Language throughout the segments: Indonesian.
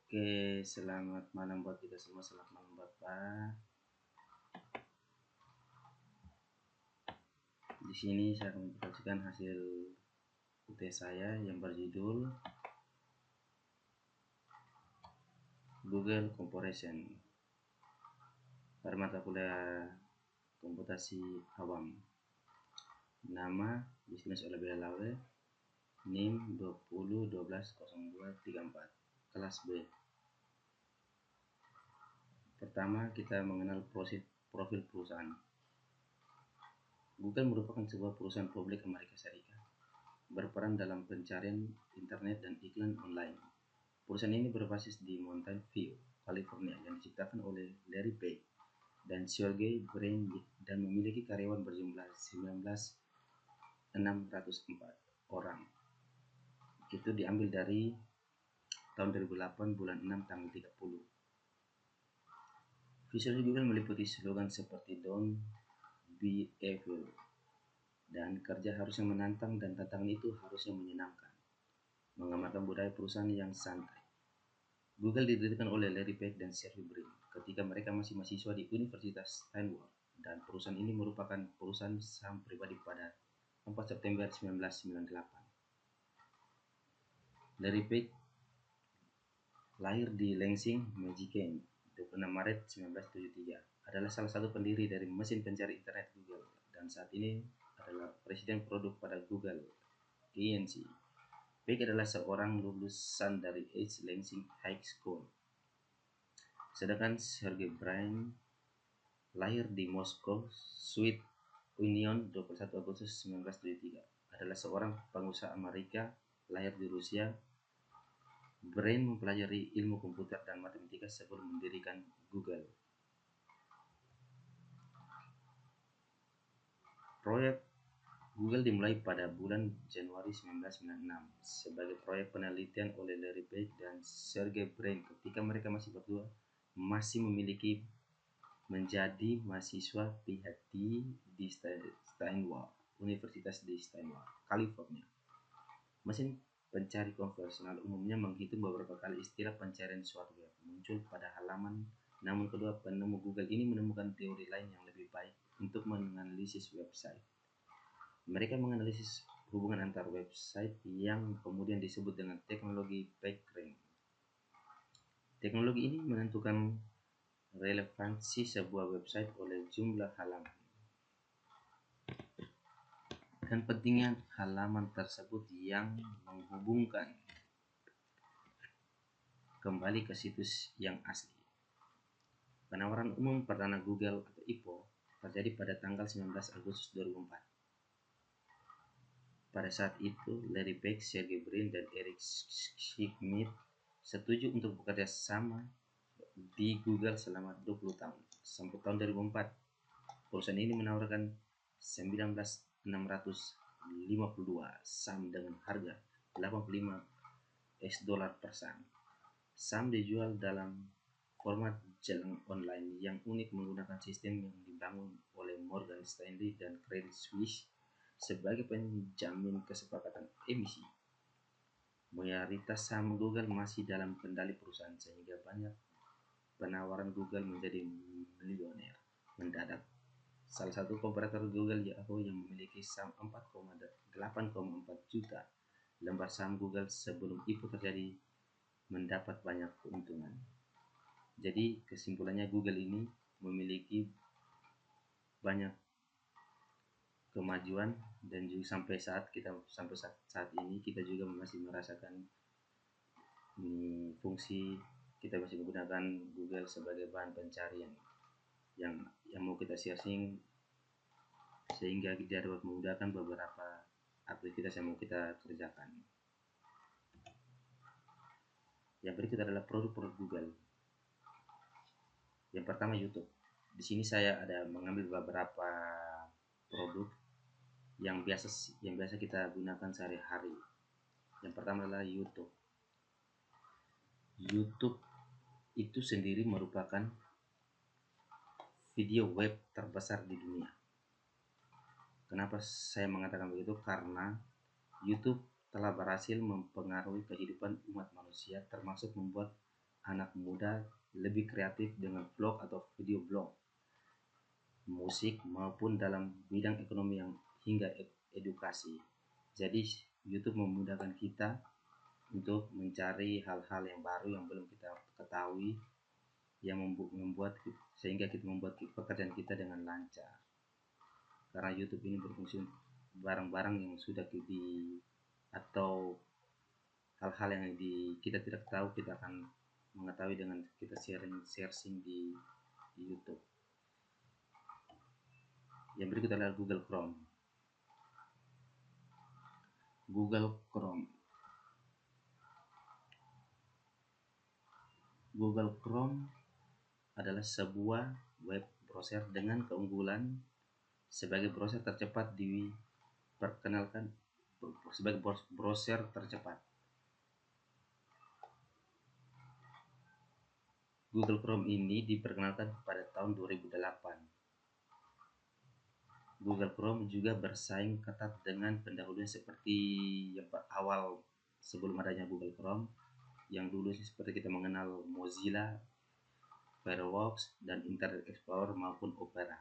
Oke, selamat malam buat kita semua. Selamat malam Bapak. Di sini saya akan mempresentasikan hasil UTS saya yang berjudul Google Comparison pada mata kuliah komputasi awam. Nama bisnis oleh Belalawe, NIM 20120234, kelas B. Pertama, kita mengenal profil perusahaan. Google merupakan sebuah perusahaan publik Amerika Serikat, berperan dalam pencarian internet dan iklan online. Perusahaan ini berbasis di Mountain View, California, yang diciptakan oleh Larry Page dan Sergey Brin dan memiliki karyawan berjumlah 19.604 orang. Itu diambil dari tahun 2008 bulan 6 tanggal 30. Visual Google meliputi slogan seperti Don't be evil dan kerja harusnya menantang dan tantangan itu harusnya menyenangkan. Menggambarkan budaya perusahaan yang santai. Google didirikan oleh Larry Page dan Sergey Brin ketika mereka masih mahasiswa di Universitas Stanford, dan perusahaan ini merupakan perusahaan saham pribadi pada 4 September 1998. Larry Page lahir di Lansing, Michigan, 26 Maret 1973, adalah salah satu pendiri dari mesin pencari internet Google dan saat ini adalah presiden produk pada Google Inc. Page adalah seorang lulusan dari East Lansing High School, sedangkan Sergey Brin lahir di Moskow, Soviet Union 21 Agustus 1973, adalah seorang pengusaha Amerika lahir di Rusia. Brin mempelajari ilmu komputer dan matematika sebelum mendirikan Google. Proyek Google dimulai pada bulan Januari 1996 sebagai proyek penelitian oleh Larry Page dan Sergey Brin ketika mereka masih berdua masih memiliki menjadi mahasiswa PhD di Stanford, Universitas di Stanford, California. Mesin pencari konvensional umumnya menghitung beberapa kali istilah pencarian suatu web muncul pada halaman, namun kedua penemu Google ini menemukan teori lain yang lebih baik untuk menganalisis website. Mereka menganalisis hubungan antar website yang kemudian disebut dengan teknologi PageRank. Teknologi ini menentukan relevansi sebuah website oleh jumlah halaman dan pentingnya halaman tersebut yang menghubungkan kembali ke situs yang asli. Penawaran umum perdana Google atau IPO terjadi pada tanggal 19 Agustus 2004. Pada saat itu, Larry Page, Sergey Brin, dan Eric Schmidt setuju untuk bekerja sama di Google selama 20 tahun. Sampai tahun 2004, perusahaan ini menawarkan 19.652 saham dengan harga 85 $, per saham. Saham dijual dalam format jalan online yang unik menggunakan sistem yang dibangun oleh Morgan Stanley dan Credit Suisse sebagai penjamin kesepakatan emisi. Mayoritas saham Google masih dalam kendali perusahaan sehingga banyak penawaran Google menjadi milioner mendadak. Salah satu kompetitor Google, Yahoo, yang memiliki saham 8,4 juta lembar saham Google sebelum IPO terjadi, mendapat banyak keuntungan. Jadi kesimpulannya, Google ini memiliki banyak kemajuan dan juga sampai saat ini kita juga masih merasakan fungsi kita masih menggunakan Google sebagai bahan pencarian yang mau kita searching sehingga dia dapat memudahkan beberapa aktivitas yang mau kita kerjakan. Yang berikut adalah produk-produk Google. Yang pertama, YouTube. Di sini saya ada mengambil beberapa produk yang biasa kita gunakan sehari-hari. Yang pertama adalah YouTube. YouTube itu sendiri merupakan video web terbesar di dunia. Kenapa saya mengatakan begitu? Karena YouTube telah berhasil mempengaruhi kehidupan umat manusia, termasuk membuat anak muda lebih kreatif dengan vlog atau video blog, musik maupun dalam bidang ekonomi yang hingga edukasi. Jadi YouTube memudahkan kita untuk mencari hal-hal yang baru yang belum kita ketahui, yang membuat sehingga kita membuat pekerjaan kita dengan lancar. Karena YouTube ini berfungsi barang-barang yang sudah atau hal-hal yang kita tidak tahu, kita akan mengetahui dengan kita searching di YouTube. Yang berikut adalah Google Chrome. Google Chrome. Google Chrome adalah sebuah web browser dengan keunggulan sebagai browser tercepat diperkenalkan sebagai browser tercepat. Google Chrome ini diperkenalkan pada tahun 2008. Google Chrome juga bersaing ketat dengan pendahulunya seperti yang awal sebelum adanya Google Chrome, yang dulu seperti kita mengenal Mozilla, Firefox, dan Internet Explorer maupun Opera.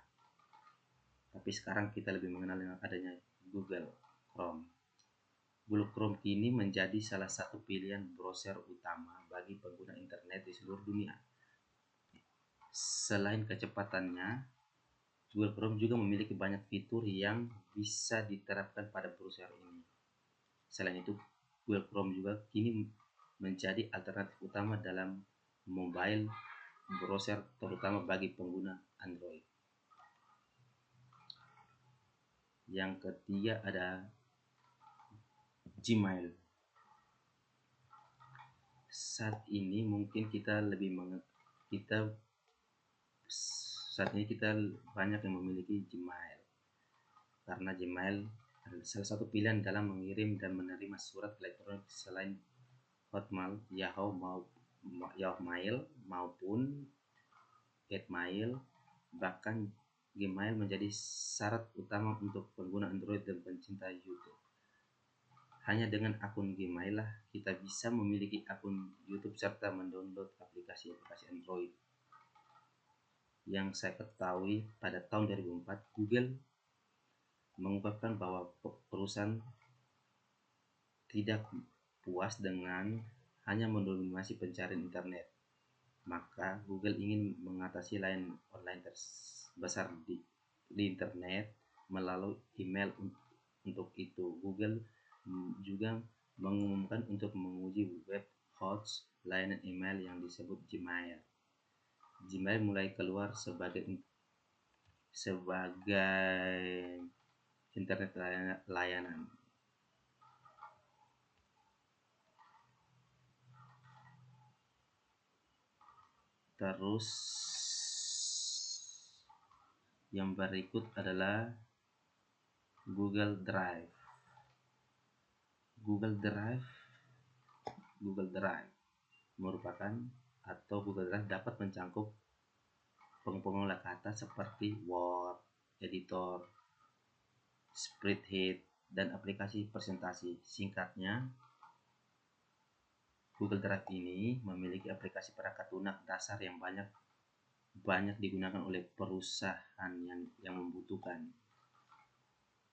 Tapi sekarang kita lebih mengenal dengan adanya Google Chrome. Google Chrome kini menjadi salah satu pilihan browser utama bagi pengguna internet di seluruh dunia. Selain kecepatannya, Google Chrome juga memiliki banyak fitur yang bisa diterapkan pada browser ini. Selain itu, Google Chrome juga kini menjadi alternatif utama dalam mobile browser, terutama bagi pengguna Android. Yang ketiga ada Gmail. Saat ini mungkin kita banyak yang memiliki Gmail, karena Gmail adalah salah satu pilihan dalam mengirim dan menerima surat elektronik selain Hotmail, Yahoo Mail maupun Gmail. Bahkan Gmail menjadi syarat utama untuk pengguna Android dan pencinta YouTube. Hanya dengan akun Gmail lah kita bisa memiliki akun YouTube serta mendownload aplikasi-aplikasi Android. Yang saya ketahui pada tahun 2004, Google mengungkapkan bahwa perusahaan tidak puas dengan hanya mendominasi pencarian internet. Maka Google ingin mengatasi layanan online terbesar di internet melalui email. Untuk itu, Google juga mengumumkan untuk menguji web host layanan email yang disebut Gmail. Gmail mulai keluar sebagai internet layanan. Terus yang berikut adalah Google Drive. Google Drive merupakan atau Google Drive dapat mencangkup pengolah kata seperti Word, editor, spreadsheet, dan aplikasi presentasi. Singkatnya, Google Drive ini memiliki aplikasi perangkat lunak dasar yang banyak digunakan oleh perusahaan yang membutuhkan.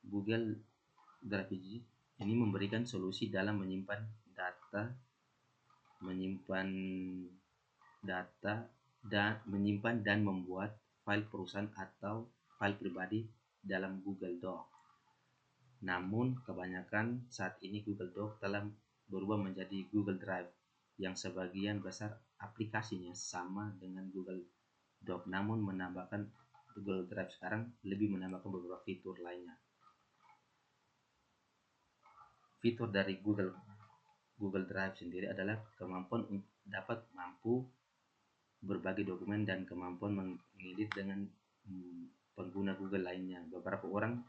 Google Drive ini memberikan solusi dalam menyimpan dan membuat file perusahaan atau file pribadi dalam Google Doc. Namun kebanyakan saat ini Google Doc telah berubah menjadi Google Drive, yang sebagian besar aplikasinya sama dengan Google Doc, namun Google Drive sekarang lebih menambahkan beberapa fitur lainnya. Fitur dari Google Drive sendiri adalah kemampuan dapat berbagi dokumen dan kemampuan mengedit dengan pengguna Google lainnya. Beberapa orang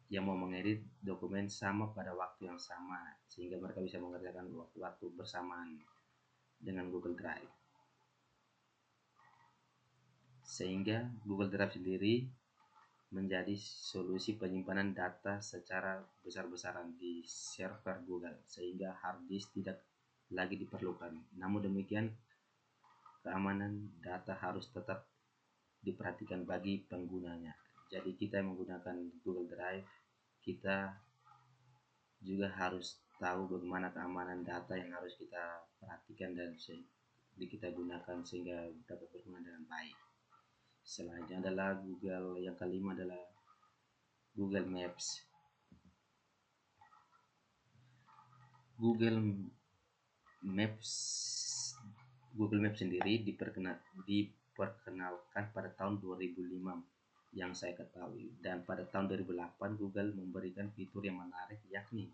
yang mau mengedit dokumen sama pada waktu yang sama, sehingga mereka bisa mengerjakan waktu bersamaan dengan Google Drive. Sehingga Google Drive sendiri menjadi solusi penyimpanan data secara besar-besaran di server Google, sehingga hard disk tidak lagi diperlukan. Namun demikian, keamanan data harus tetap diperhatikan bagi penggunanya. Jadi kita yang menggunakan Google Drive, kita juga harus tahu bagaimana keamanan data yang harus kita perhatikan dan kita gunakan sehingga dapat berguna dengan baik. Selanjutnya adalah yang kelima adalah Google Maps. Google Maps Google Maps sendiri diperkenalkan pada tahun 2005 yang saya ketahui, dan pada tahun 2008 Google memberikan fitur yang menarik, yakni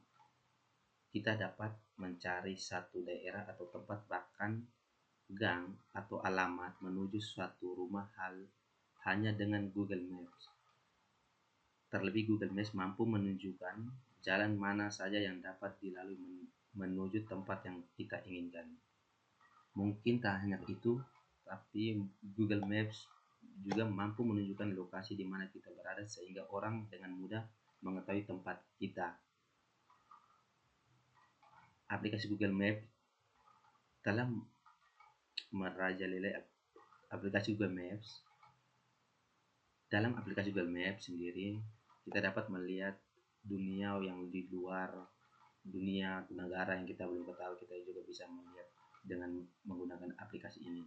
kita dapat mencari satu daerah atau tempat, bahkan gang atau alamat menuju suatu rumah hanya dengan Google Maps. Terlebih Google Maps mampu menunjukkan jalan mana saja yang dapat dilalui menuju tempat yang kita inginkan. Mungkin tak hanya itu, tapi Google Maps juga mampu menunjukkan lokasi di mana kita berada sehingga orang dengan mudah mengetahui tempat kita. Aplikasi Google Maps telah merajalela aplikasi Google Maps. Dalam aplikasi Google Maps sendiri, kita dapat melihat dunia yang di luar dunia negara yang kita belum ketahui. Kita juga bisa melihat dengan menggunakan aplikasi ini.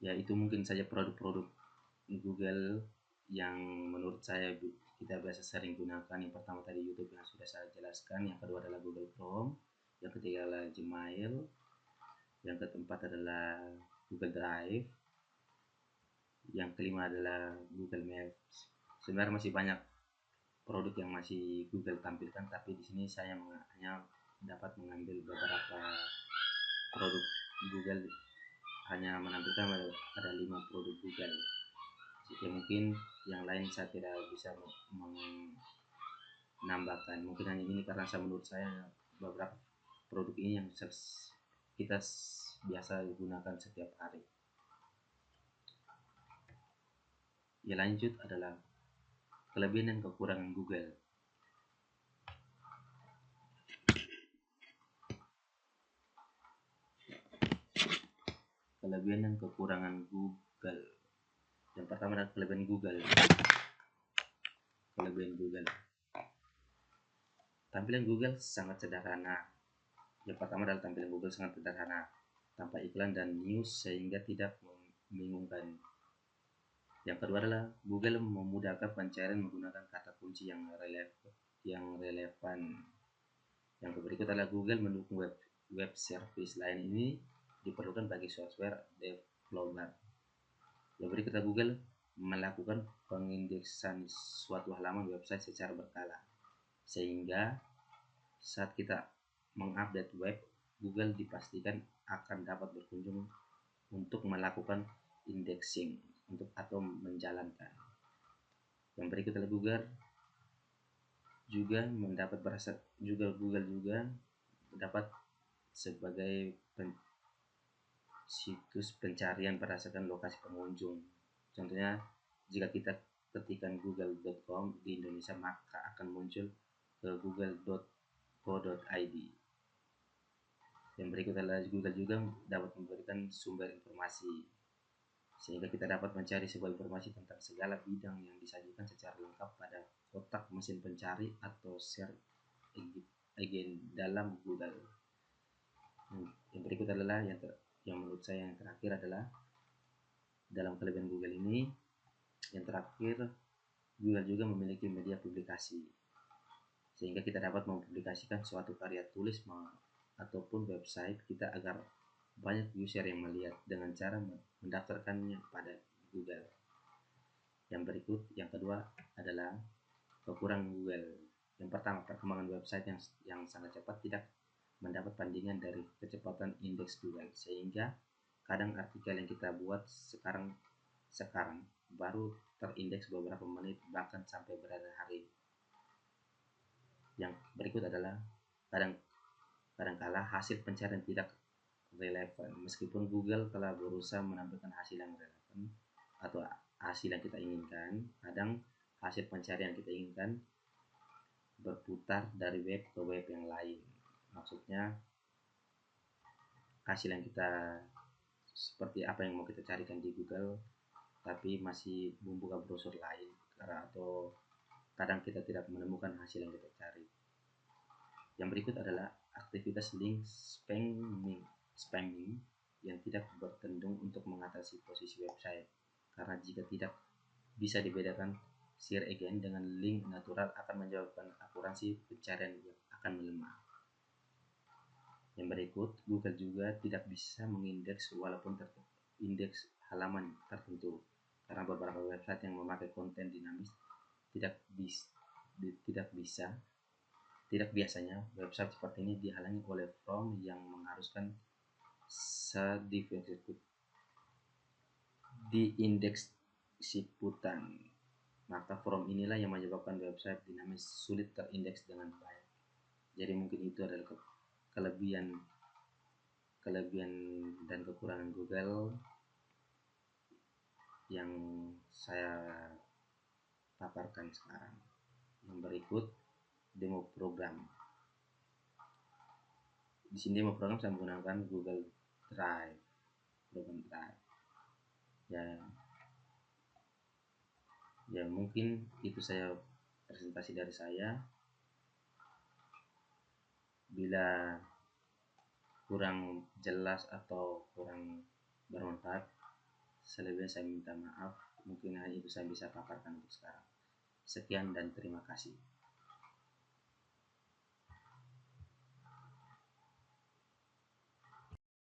Ya, itu mungkin saja produk-produk Google yang menurut saya kita biasa sering gunakan. Yang pertama tadi YouTube yang sudah saya jelaskan, yang kedua adalah Google Chrome, yang ketiga adalah Gmail, yang keempat adalah Google Drive, yang kelima adalah Google Maps. Sebenarnya masih banyak produk yang masih Google tampilkan, tapi di sini saya hanya dapat mengambil beberapa produk Google, hanya menampilkan ada 5 produk Google. Jadi mungkin yang lain saya tidak bisa menambahkan. Mungkin hanya ini karena menurut saya beberapa produk ini yang kita biasa gunakan setiap hari. Yang lanjut adalah kelebihan dan kekurangan Google. Kelebihan dan kekurangan Google. Yang pertama adalah kelebihan Google. Tampilan Google sangat sederhana. Yang pertama adalah tampilan Google sangat sederhana, tanpa iklan dan news sehingga tidak membingungkan. Yang kedua adalah Google memudahkan pencarian menggunakan kata kunci yang relevan. Yang berikut adalah Google mendukung web service lain. Ini diperlukan bagi software developer. Yang berikut adalah Google melakukan pengindeksan suatu halaman website secara berkala, sehingga saat kita mengupdate web, Google dipastikan akan dapat berkunjung untuk melakukan indexing atau menjalankan. Yang berikut adalah Google juga dapat sebagai situs pencarian berdasarkan lokasi pengunjung. Contohnya, jika kita ketikkan google.com di Indonesia, maka akan muncul ke google.co.id. Yang berikut adalah Google juga dapat memberikan sumber informasi, sehingga kita dapat mencari sebuah informasi tentang segala bidang yang disajikan secara lengkap pada kotak mesin pencari atau search engine dalam Google. Yang berikut adalah yang menurut saya yang terakhir adalah dalam kelebihan Google ini. Yang terakhir, Google juga memiliki media publikasi, sehingga kita dapat mempublikasikan suatu karya tulis ataupun website kita agar banyak user yang melihat dengan cara mendaftarkannya pada Google. Yang berikut, yang kedua adalah kekurangan Google. Yang pertama, perkembangan website yang sangat cepat tidak mendapat tandingan dari kecepatan indeks Google, sehingga kadang artikel yang kita buat sekarang baru terindeks beberapa menit, bahkan sampai berhari-hari. Yang berikut adalah kadangkala hasil pencarian tidak relevan. Meskipun Google telah berusaha menampilkan hasil yang relevan atau hasil yang kita inginkan, kadang hasil pencarian yang kita inginkan berputar dari web ke web yang lain. Maksudnya hasil yang kita seperti apa yang mau kita carikan di Google tapi masih membuka browser lain, karena atau kadang kita tidak menemukan hasil yang kita cari. Yang berikut adalah aktivitas link spamming yang tidak bertendung untuk mengatasi posisi website, karena jika tidak bisa dibedakan, share again dengan link natural akan menyebabkan akurasi pencarian yang akan melemah. Yang berikut, Google juga tidak bisa mengindeks walaupun indeks halaman tertentu, karena beberapa website yang memakai konten dinamis tidak biasanya website seperti ini dihalangi oleh from yang mengharuskan di indeks siputan. Maka from inilah yang menyebabkan website dinamis sulit terindeks dengan baik. Jadi mungkin itu adalah kelebihan dan kekurangan Google yang saya paparkan sekarang. Yang berikut demo program. Di sini demo program saya menggunakan Google Drive, program Drive. Ya mungkin itu saya presentasi dari saya. Bila kurang jelas atau kurang bermanfaat, selebihnya saya minta maaf. Mungkin hanya itu saya bisa paparkan untuk sekarang. Sekian dan terima kasih.